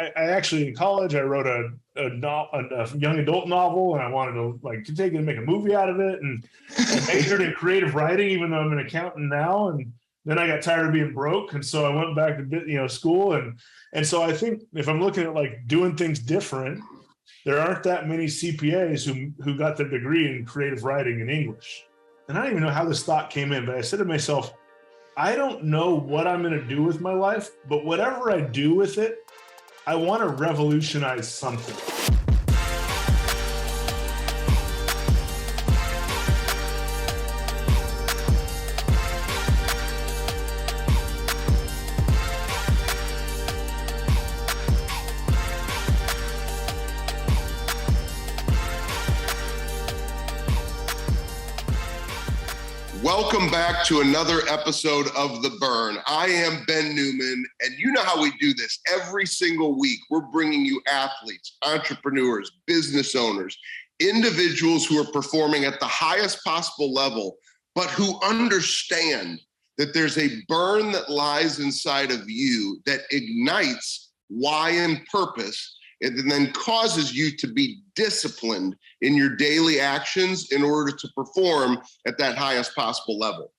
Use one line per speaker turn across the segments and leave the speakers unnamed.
I actually in college I wrote a young adult novel, and I wanted to take it and make a movie out of it, and I majored in creative writing, even though I'm an accountant now. And then I got tired of being broke, and so I went back to school, and so I think if I'm looking at like doing things different, there aren't that many CPAs who got their degree in creative writing in English. And I don't even know how this thought came in, but I said to myself, I don't know what I'm going to do with my life, but whatever I do with it, I want to revolutionize something.
Welcome back to another episode of The Burn. I am Ben Newman, and you know how we do this. Every single week, we're bringing you athletes, entrepreneurs, business owners, individuals who are performing at the highest possible level, but who understand that there's a burn that lies inside of you that ignites why and purpose, and then causes you to be disciplined in your daily actions in order to perform at that highest possible level.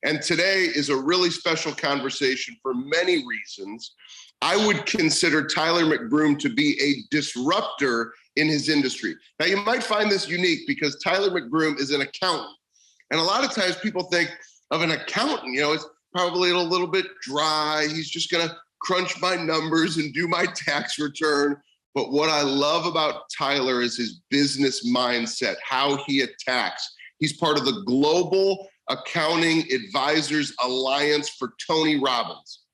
And today is a really special conversation for many reasons. I would consider Tyler McBroom to be a disruptor in his industry. Now, you might find this unique because Tyler McBroom is an accountant. And a lot of times people think of an accountant, it's probably a little bit dry. He's just going to crunch my numbers and do my tax return. But what I love about Tyler is his business mindset, how he attacks. He's part of the Global Accounting Advisors Alliance for Tony Robbins.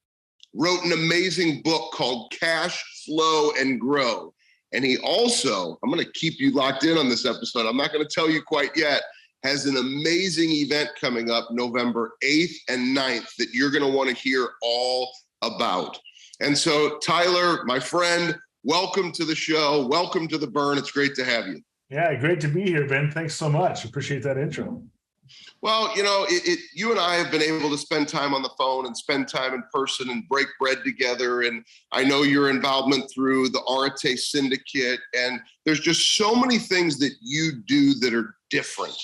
Wrote an amazing book called Cash Flow and Grow. And he also, I'm going to keep you locked in on this episode, I'm not going to tell you quite yet, has an amazing event coming up November 8th and 9th that you're going to want to hear all about. And so, Tyler, my friend, welcome to the show. Welcome to The Burn. It's great to have you.
Yeah, great to be here, Ben. Thanks so much. Appreciate that intro.
Well, you and I have been able to spend time on the phone and spend time in person and break bread together. And I know your involvement through the Arate Syndicate. And there's just so many things that you do that are different.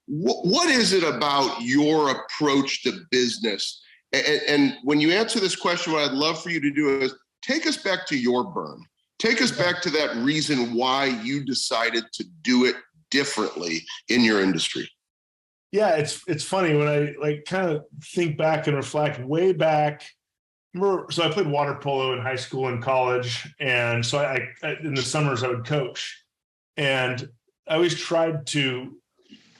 What is it about your approach to business? And when you answer this question, what I'd love for you to do is take us back to your burn. Take us back to that reason why you decided to do it differently in your industry.
Yeah, it's funny when I kind of think back and reflect way back. So I played water polo in high school and college, and so I in the summers I would coach, and I always tried to,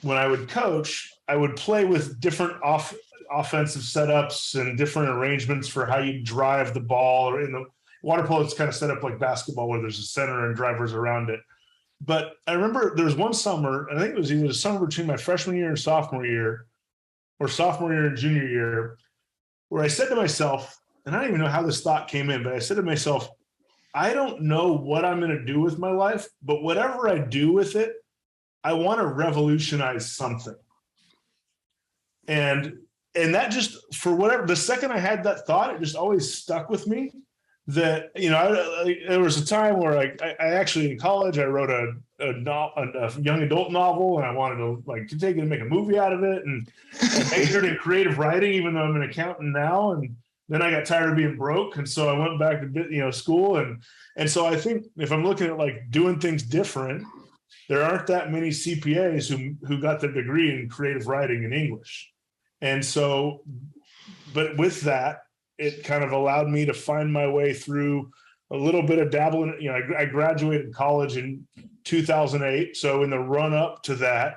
when I would coach, I would play with different offensive setups and different arrangements for how you drive the ball. Or in the water polo, it's kind of set up like basketball where there's a center and drivers around it. But I remember there was one summer, and I think it was either the summer between my freshman year and sophomore year, or sophomore year and junior year, where I said to myself, and I don't even know how this thought came in, but I said to myself, I don't know what I'm going to do with my life, but whatever I do with it, I want to revolutionize something. And that just, for whatever, the second I had that thought, it just always stuck with me. That, there was a time where I actually in college, I wrote a young adult novel, and I wanted to take it and make a movie out of it. And I majored in creative writing, even though I'm an accountant now. And then I got tired of being broke. And so I went back to, school. And so I think if I'm looking at doing things different, there aren't that many CPAs who got their degree in creative writing in English. And so, but with that, it kind of allowed me to find my way through a little bit of dabbling. I graduated college in 2008. So in the run up to that,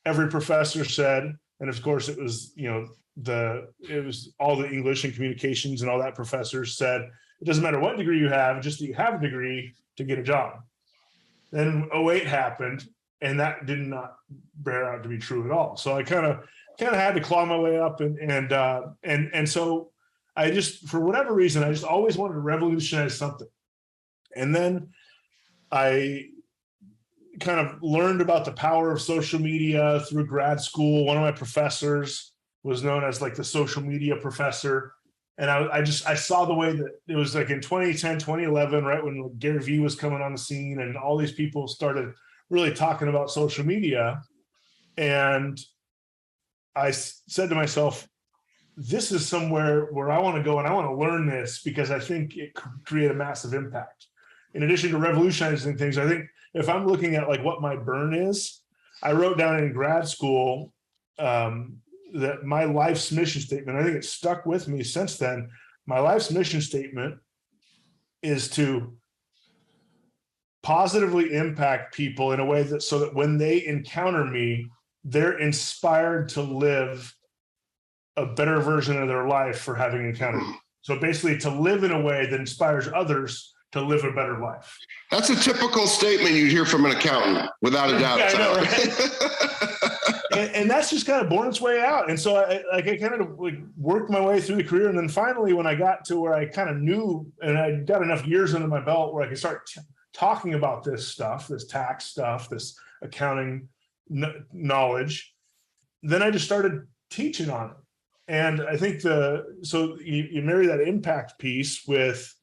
every professor said, and of course it was, it was all the English and communications and all that professors said, it doesn't matter what degree you have, just that you have a degree to get a job. Then 2008 happened, and that did not bear out to be true at all. So I kind of had to claw my way up, and so I just, for whatever reason, I just always wanted to revolutionize something. And then I kind of learned about the power of social media through grad school. One of my professors was known as the social media professor. And I saw the way that it was like in 2010, 2011, right when Gary Vee was coming on the scene and all these people started really talking about social media. And I said to myself, this is somewhere where I want to go and I want to learn this because I think it could create a massive impact. In addition to revolutionizing things, I think if I'm looking at like what my burn is, I wrote down in grad school that my life's mission statement, I think it stuck with me since then. My life's mission statement is to positively impact people in a way that so that when they encounter me, they're inspired to live a better version of their life for having encountered me. So basically to live in a way that inspires others to live a better life.
That's a typical statement you'd hear from an accountant, without a doubt.
Yeah, I know, right? and that's just kind of born its way out. And so I kind of like worked my way through the career. And then finally, when I got to where I kind of knew, and I got enough years under my belt where I could start talking about this stuff, this tax stuff, this accounting knowledge, then I just started teaching on it. And I think so you marry that impact piece with,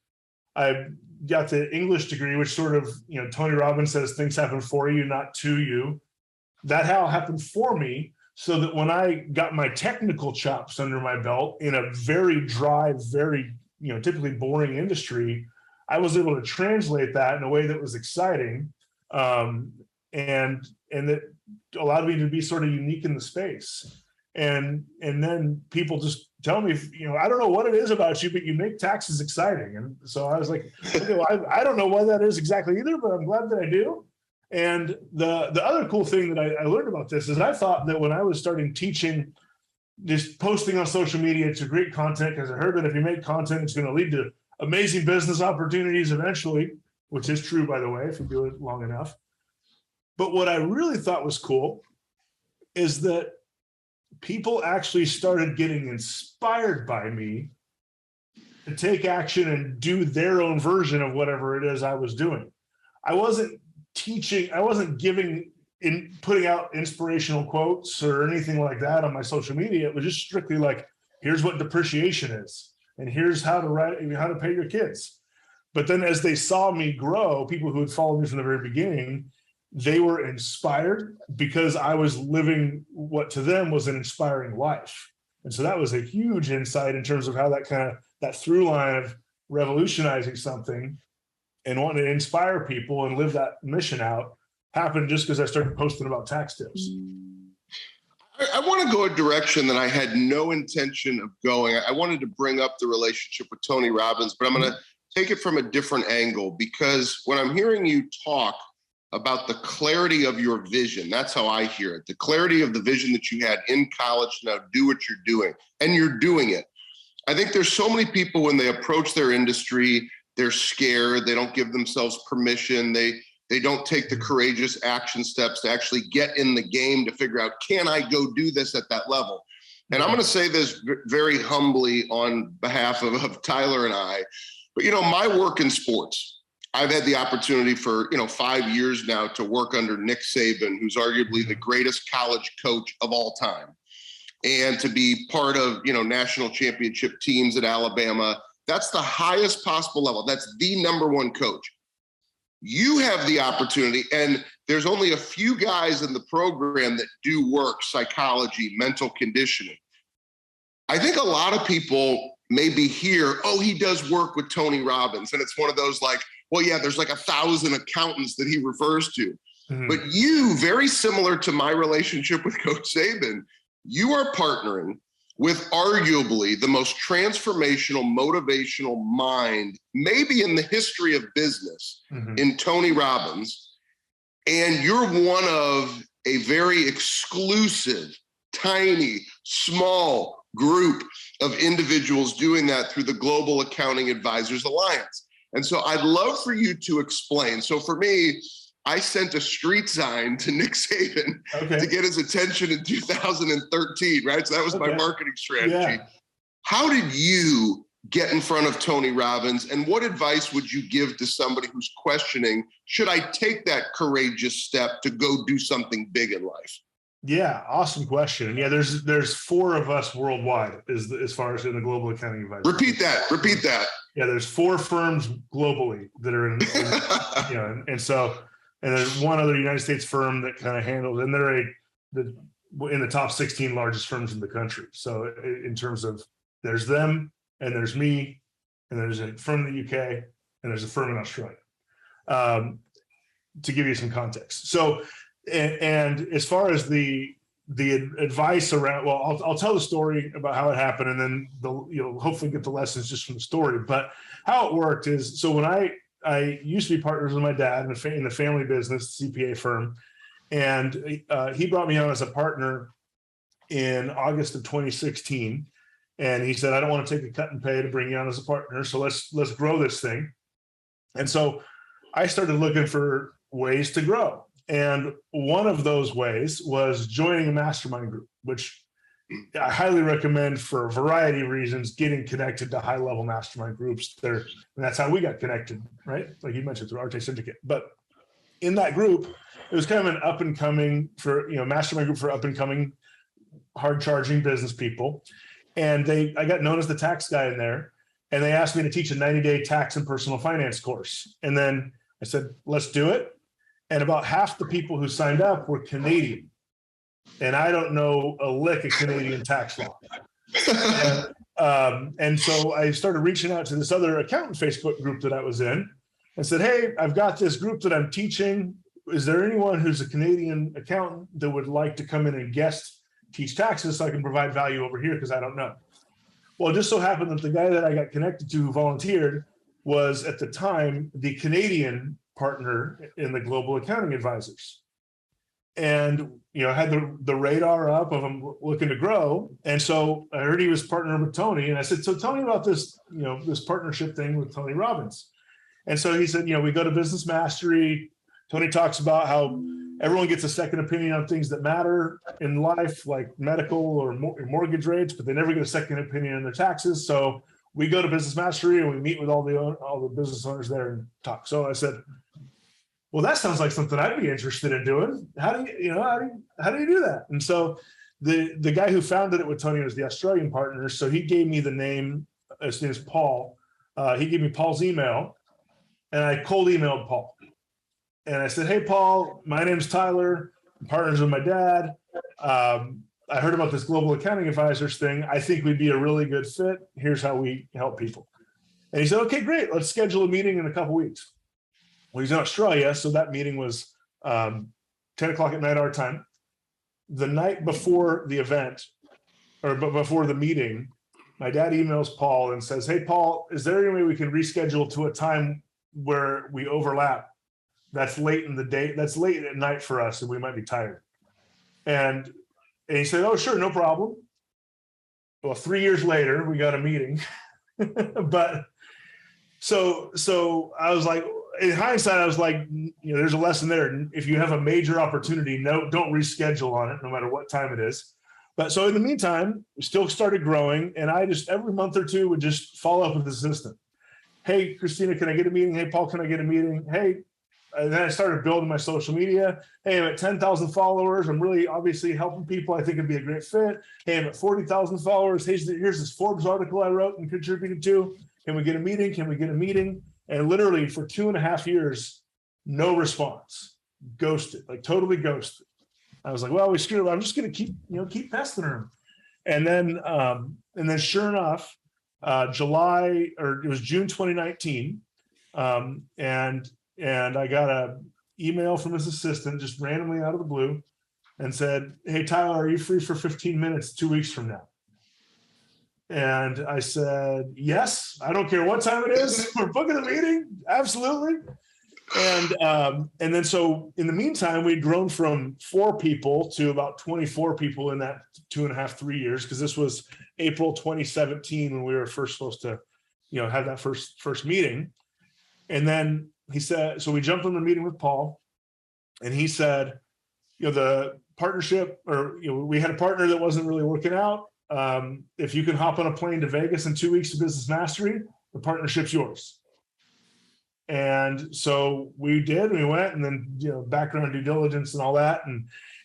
I got the English degree, which sort of, Tony Robbins says things happen for you, not to you. That how it happened for me, so that when I got my technical chops under my belt in a very dry, very, typically boring industry, I was able to translate that in a way that was exciting. And that allowed me to be sort of unique in the space. And then people just tell me, I don't know what it is about you, but you make taxes exciting. And so I was like, okay, well, I don't know what that is exactly either, but I'm glad that I do. And the other cool thing that I learned about this is I thought that when I was starting teaching, just posting on social media to create content, because I heard that if you make content, it's going to lead to amazing business opportunities eventually, which is true, by the way, if you do it long enough. But what I really thought was cool is that people actually started getting inspired by me to take action and do their own version of whatever it is I was doing. I wasn't teaching, I wasn't putting out inspirational quotes or anything like that on my social media. It was just strictly like, here's what depreciation is, and here's how to pay your kids. But then as they saw me grow, people who had followed me from the very beginning, they were inspired because I was living what to them was an inspiring life. And so that was a huge insight in terms of how that through line of revolutionizing something and wanting to inspire people and live that mission out happened just because I started posting about tax tips.
I want to go a direction that I had no intention of going. I wanted to bring up the relationship with Tony Robbins, but I'm going to take it from a different angle, because when I'm hearing you talk about the clarity of your vision, that's how I hear it. The clarity of the vision that you had in college to now do what you're doing, and you're doing it. I think there's so many people when they approach their industry, they're scared. They don't give themselves permission. They don't take the courageous action steps to actually get in the game to figure out, can I go do this at that level? And I'm going to say this very humbly on behalf of Tyler and I, but my work in sports, I've had the opportunity for 5 years now to work under Nick Saban, who's arguably the greatest college coach of all time, and to be part of national championship teams at Alabama. That's the highest possible level. That's the number one coach. You have the opportunity, and there's only a few guys in the program that do work, psychology, mental conditioning. I think a lot of people maybe hear, oh, he does work with Tony Robbins. And it's one of those like, well, yeah, there's like 1,000 accountants that he refers to. Mm-hmm. But you, very similar to my relationship with Coach Saban, you are partnering with arguably the most transformational, motivational mind, maybe in the history of business, in Tony Robbins. And you're one of a very exclusive, tiny, small group of individuals doing that through the Global Accounting Advisors Alliance. And so I'd love for you to explain. So for me, I sent a street sign to Nick Saban to get his attention in 2013, right? So that was my marketing strategy. Yeah. How did you get in front of Tony Robbins, and what advice would you give to somebody who's questioning, should I take that courageous step to go do something big in life?
Yeah, awesome question. And yeah, there's 4 of us worldwide as far as in the global accounting advisory.
Repeat that.
Yeah, there's 4 firms globally that are in you know, and so there's one other United States firm that kind of handles, and they're in the top 16 largest firms in the country. So in terms of, there's them, and there's me, and there's a firm in the UK, and there's a firm in Australia. To give you some context. So, and as far as the advice around, well, I'll tell the story about how it happened, and then you'll hopefully get the lessons just from the story. But how it worked is, so when I used to be partners with my dad in the family business CPA firm, and he brought me on as a partner in August of 2016, and he said, I don't want to take a cut and pay to bring you on as a partner, so let's grow this thing. And so I started looking for ways to grow. And one of those ways was joining a mastermind group, which I highly recommend for a variety of reasons, getting connected to high-level mastermind groups. And that's how we got connected, right? Like you mentioned, through Arte Syndicate. But in that group, it was kind of an up-and-coming mastermind group for up-and-coming, hard-charging business people. And I got known as the tax guy in there. And they asked me to teach a 90-day tax and personal finance course. And then I said, let's do it. And about half the people who signed up were Canadian. And I don't know a lick of Canadian tax law. And so I started reaching out to this other accountant Facebook group that I was in and said, hey, I've got this group that I'm teaching. Is there anyone who's a Canadian accountant that would like to come in and guest teach taxes so I can provide value over here, because I don't know? Well, it just so happened that the guy that I got connected to who volunteered was at the time the Canadian partner in the Global Accounting Advisors. And, I had the radar up of him looking to grow. And so I heard he was partnering with Tony. And I said, so tell me about this, this partnership thing with Tony Robbins. And so he said, we go to Business Mastery. Tony talks about how everyone gets a second opinion on things that matter in life, like medical or mortgage rates, but they never get a second opinion on their taxes. So we go to Business Mastery and we meet with all the business owners there and talk. So I said, well, that sounds like something I'd be interested in doing. How do you do that? And so the guy who founded it with Tony was the Australian partner. So he gave me the name. His name is Paul. He gave me Paul's email, and I cold emailed Paul. And I said, hey, Paul, my name's Tyler. I'm partners with my dad. I heard about this Global Accounting Advisors thing. I think we'd be a really good fit. Here's how we help people. And he said, okay, great. Let's schedule a meeting in a couple of weeks. Well, he's in Australia, so that meeting was 10 o'clock at night our time. The night before the event, but before the meeting, my dad emails Paul and says, hey, Paul, is there any way we can reschedule to a time where we overlap? That's late in the day. That's late at night for us, and we might be tired. And he said, oh, sure, no problem. Well, 3 years later, we got a meeting. But so I was like, in hindsight, I was like, there's a lesson there. If you have a major opportunity, don't reschedule on it, no matter what time it is. But so in the meantime, we still started growing, and I just every month or two would just follow up with the assistant. Hey, Christina, can I get a meeting? Hey, Paul, can I get a meeting? Hey. And then I started building my social media. Hey, I'm at 10,000 followers. I'm really obviously helping people. I think it'd be a great fit. Hey, I'm at 40,000 followers. Here's this Forbes article I wrote and contributed to. Can we get a meeting? Can we get a meeting? And literally for 2.5 years, no response. Ghosted, like totally ghosted. I was like, well, we screwed up. I'm just going to keep pestering him. And then sure enough, it was June 2019. And I got an email from his assistant just randomly out of the blue and said, hey, Tyler, are you free for 15 minutes 2 weeks from now? And I said, yes, I don't care what time it is. We're booking a meeting. Absolutely. And then so in the meantime, we'd grown from 4 people to about 24 people in that 2.5, 3 years, because this was April 2017 when we were first supposed to, have that first meeting. And then he said, so we jumped on the meeting with Paul, and he said, the partnership, or, we had a partner that wasn't really working out. If you can hop on a plane to Vegas in 2 weeks to Business Mastery, the partnership's yours. And so we did, and we went, and then, background due diligence and all that.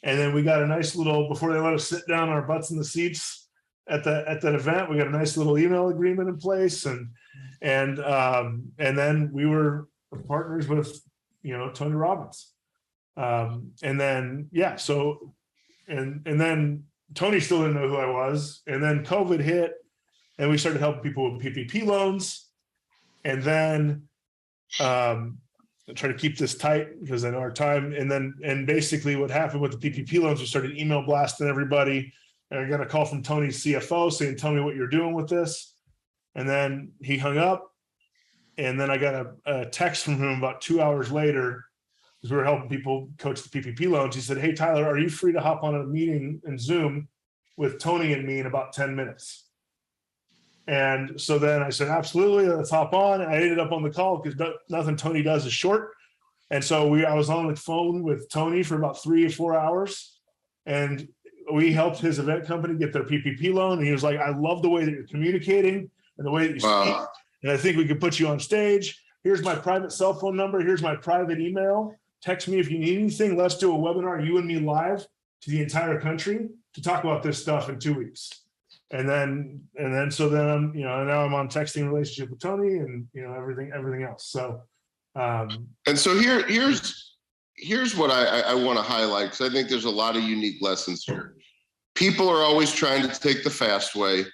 And then we got a nice little, before they let us sit down our butts in the seats at that event, we got a nice little email agreement in place. And then we were partners with, Tony Robbins. And then Tony still didn't know who I was. And then COVID hit and we started helping people with PPP loans. And then try to keep this tight because I know our time. And basically what happened with the PPP loans, we started email blasting everybody. And I got a call from Tony's CFO saying, tell me what you're doing with this. And then he hung up. And then I got a text from him about 2 hours later, because we were helping people coach the PPP loans. He said, hey, Tyler, are you free to hop on a meeting in Zoom with Tony and me in about 10 minutes? And so then I said, absolutely, let's hop on. I ended up on the call because nothing Tony does is short. And so I was on the phone with Tony for about 3 or 4 hours. And we helped his event company get their PPP loan. And he was like, I love the way that you're communicating and the way that you speak. And I think we could put you on stage. Here's my private cell phone number. Here's my private email. Text me if you need anything. Let's do a webinar, you and me live to the entire country to talk about this stuff in 2 weeks. And then I'm, now I'm on texting relationship with Tony and, everything else. So,
and so here's what I want to highlight, because I think there's a lot of unique lessons here. People are always trying to take the fast way.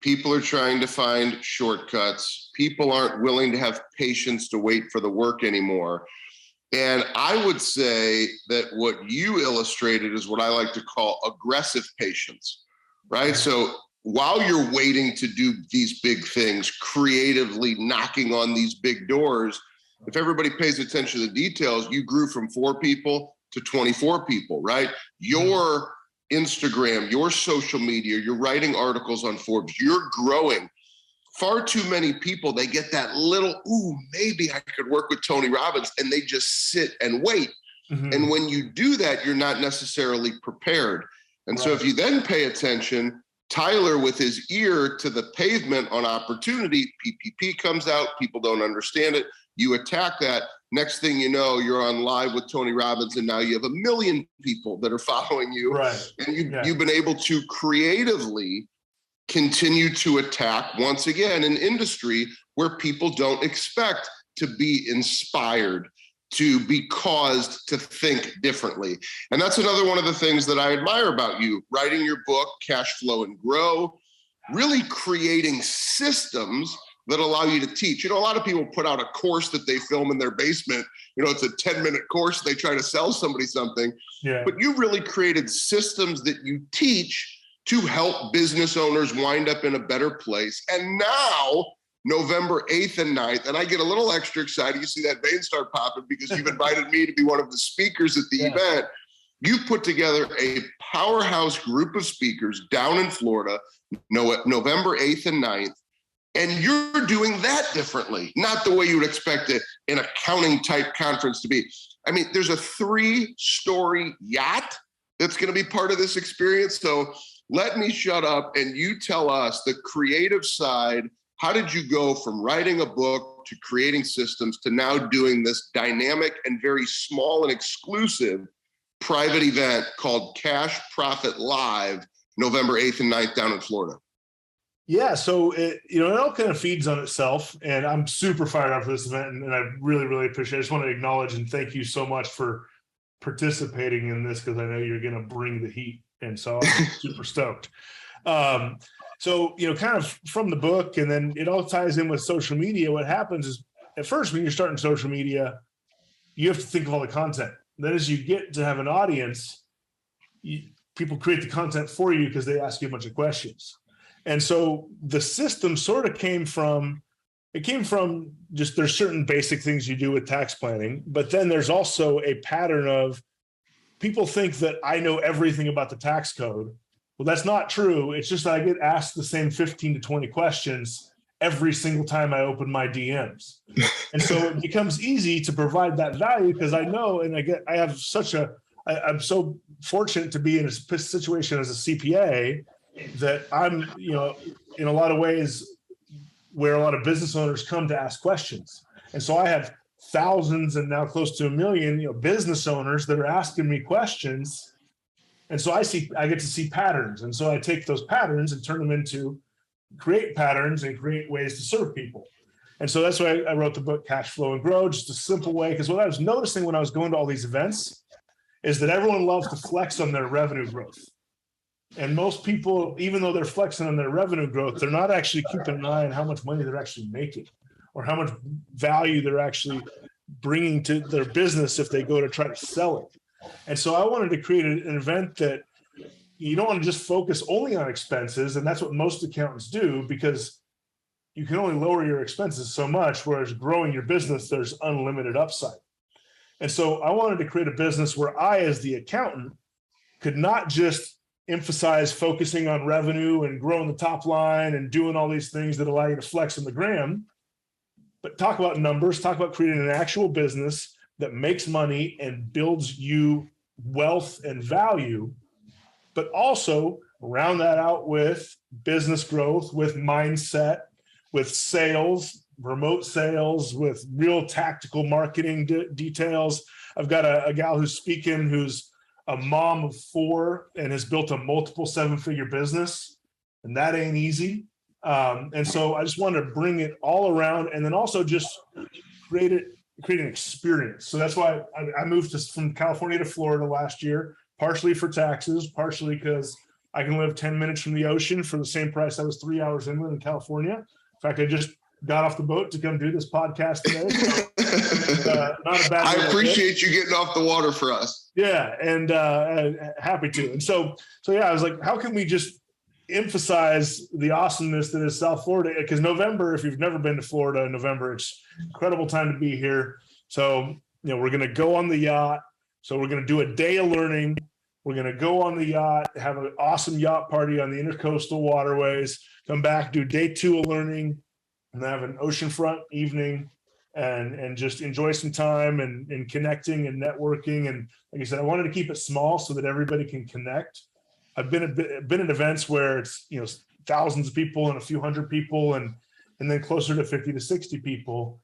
People are trying to find shortcuts. People aren't willing to have patience to wait for the work anymore. And I would say that what you illustrated is what I like to call aggressive patience, right? So while you're waiting to do these big things, creatively knocking on these big doors, if everybody pays attention to the details, you grew from 4 people to 24 people, right? Your Instagram, your social media, you're writing articles on Forbes, you're growing. Far too many people, they get that little, maybe I could work with Tony Robbins, and they just sit and wait. Mm-hmm. And when you do that, you're not necessarily prepared. And so if you then pay attention, Tyler, with his ear to the pavement on opportunity, PPP comes out, people don't understand it. You attack that. Next thing you know, you're on live with Tony Robbins, and now you have 1 million people that are following you. Right. And you've been able to creatively continue to attack, once again, an industry where people don't expect to be inspired, to be caused to think differently. And that's another one of the things that I admire about you, writing your book, Cash Flow and Grow, really creating systems that allow you to teach. A lot of people put out a course that they film in their basement. It's a 10-minute course. They try to sell somebody something. Yeah. But you really created systems that you teach to help business owners wind up in a better place. And now, November 8th and 9th, and I get a little extra excited. You see that vein start popping because you've invited me to be one of the speakers at the event. You put together a powerhouse group of speakers down in Florida, November 8th and 9th, and you're doing that differently, not the way you would expect an accounting type conference to be. I mean, there's a 3-story yacht that's going to be part of this experience. So let me shut up and you tell us the creative side. How did you go from writing a book to creating systems to now doing this dynamic and very small and exclusive private event called Cash Profit Live, November 8th and 9th down in Florida?
Yeah, so it all kind of feeds on itself, and I'm super fired up for this event, and I really, really appreciate it. I just want to acknowledge and thank you so much for participating in this, because I know you're going to bring the heat, and so I'm super stoked. So, kind of from the book, and then it all ties in with social media. What happens is, at first, when you're starting social media, you have to think of all the content. Then as you get to have an audience, people create the content for you because they ask you a bunch of questions. And so the system sort of came from just, there's certain basic things you do with tax planning, but then there's also a pattern of people think that I know everything about the tax code. Well, that's not true. It's just that I get asked the same 15 to 20 questions every single time I open my DMs. And so it becomes easy to provide that value because I know, and I'm so fortunate to be in a situation as a CPA that I'm, in a lot of ways where a lot of business owners come to ask questions. And so I have thousands and now close to 1 million, business owners that are asking me questions And so I get to see patterns. And so I take those patterns and turn them into create patterns and create ways to serve people. And so that's why I wrote the book, Cash Flow and Grow, just a simple way. Because what I was noticing when I was going to all these events is that everyone loves to flex on their revenue growth. And most people, even though they're flexing on their revenue growth, they're not actually keeping an eye on how much money they're actually making or how much value they're actually bringing to their business if they go to try to sell it. And so I wanted to create an event that you don't want to just focus only on expenses. And that's what most accountants do, because you can only lower your expenses so much, whereas growing your business, there's unlimited upside. And so I wanted to create a business where I, as the accountant, could not just emphasize focusing on revenue and growing the top line and doing all these things that allow you to flex on the gram, but talk about numbers, talk about creating an actual business that makes money and builds you wealth and value, but also round that out with business growth, with mindset, with sales, remote sales, with real tactical marketing details. I've got a gal who's speaking who's a mom of 4 and has built a multiple 7-figure business, and that ain't easy. And so I just wanted to bring it all around, and then also just create an experience. So that's why I moved from California to Florida last year, partially for taxes, partially because I can live 10 minutes from the ocean for the same price I was 3 hours inland in California. In fact, I just got off the boat to come do this podcast today. So, not a bad.
I appreciate you getting off the water for us.
Yeah, and happy to. And so yeah, I was like, how can we just emphasize the awesomeness that is South Florida? Because November, if you've never been to Florida in November, it's an incredible time to be here. So, we're going to go on the yacht. So we're going to do a day of learning. We're going to go on the yacht, have an awesome yacht party on the intercoastal waterways, come back, do day 2 of learning, and have an oceanfront evening and just enjoy some time and connecting and networking. And like I said, I wanted to keep it small so that everybody can connect. I've been at events where it's, thousands of people and a few hundred people and then closer to 50 to 60 people.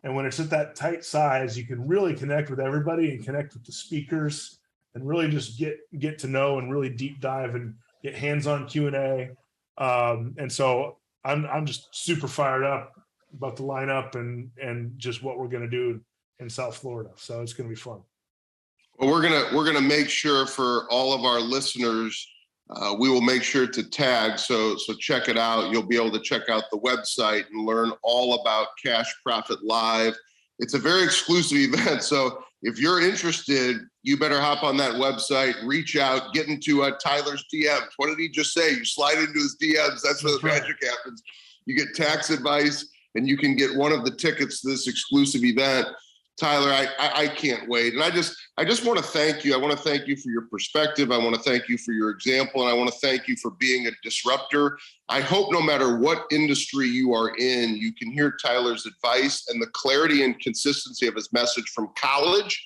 And when it's at that tight size, you can really connect with everybody and connect with the speakers and really just get to know and really deep dive and get hands-on Q&A. And so I'm just super fired up about the lineup and just what we're going to do in South Florida. So it's going to be fun.
Well, we're gonna make sure for all of our listeners, we will make sure to tag. So check it out. You'll be able to check out the website and learn all about Cash Profit Live. It's a very exclusive event. So if you're interested, you better hop on that website, reach out, get into Tyler's DMs. What did he just say? You slide into his DMs. That's where the magic happens. You get tax advice and you can get one of the tickets to this exclusive event. Tyler, I can't wait. And I just want to thank you. I want to thank you for your perspective. I want to thank you for your example. And I want to thank you for being a disruptor. I hope no matter what industry you are in, you can hear Tyler's advice and the clarity and consistency of his message from college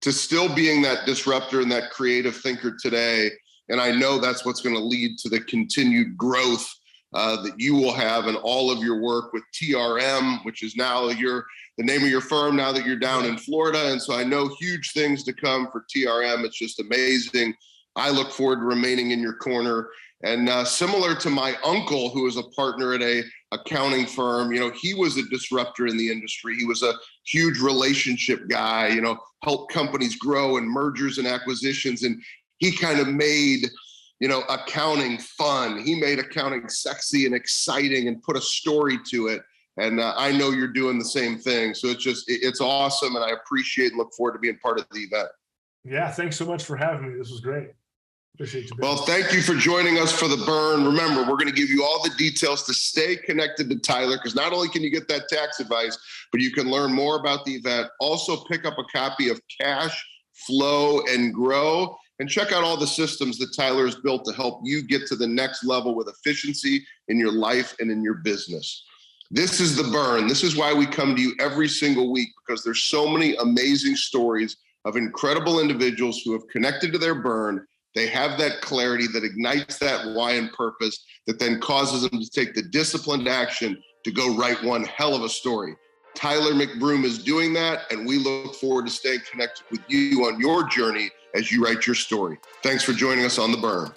to still being that disruptor and that creative thinker today. And I know that's what's going to lead to the continued growth that you will have in all of your work with TRM, which is now the name of your firm now that you're down in Florida. And so I know huge things to come for TRM. It's just amazing. I look forward to remaining in your corner. And similar to my uncle, who was a partner at a accounting firm, he was a disruptor in the industry. He was a huge relationship guy, helped companies grow and mergers and acquisitions. And he kind of made, accounting fun. He made accounting sexy and exciting and put a story to it. And I know you're doing the same thing. So it's awesome. And I appreciate and look forward to being part of the event.
Yeah. Thanks so much for having me. This was great. Appreciate you.
Well, thank you for joining us for the burn. Remember, we're going to give you all the details to stay connected to Tyler, because not only can you get that tax advice, but you can learn more about the event. Also pick up a copy of Cash, Flow, and Grow, and check out all the systems that Tyler has built to help you get to the next level with efficiency in your life and in your business. This is the burn. This is why we come to you every single week, because there's so many amazing stories of incredible individuals who have connected to their burn. They have that clarity that ignites that why and purpose that then causes them to take the disciplined action to go write one hell of a story. Tyler McBroom is doing that, and we look forward to staying connected with you on your journey as you write your story. Thanks for joining us on The Burn.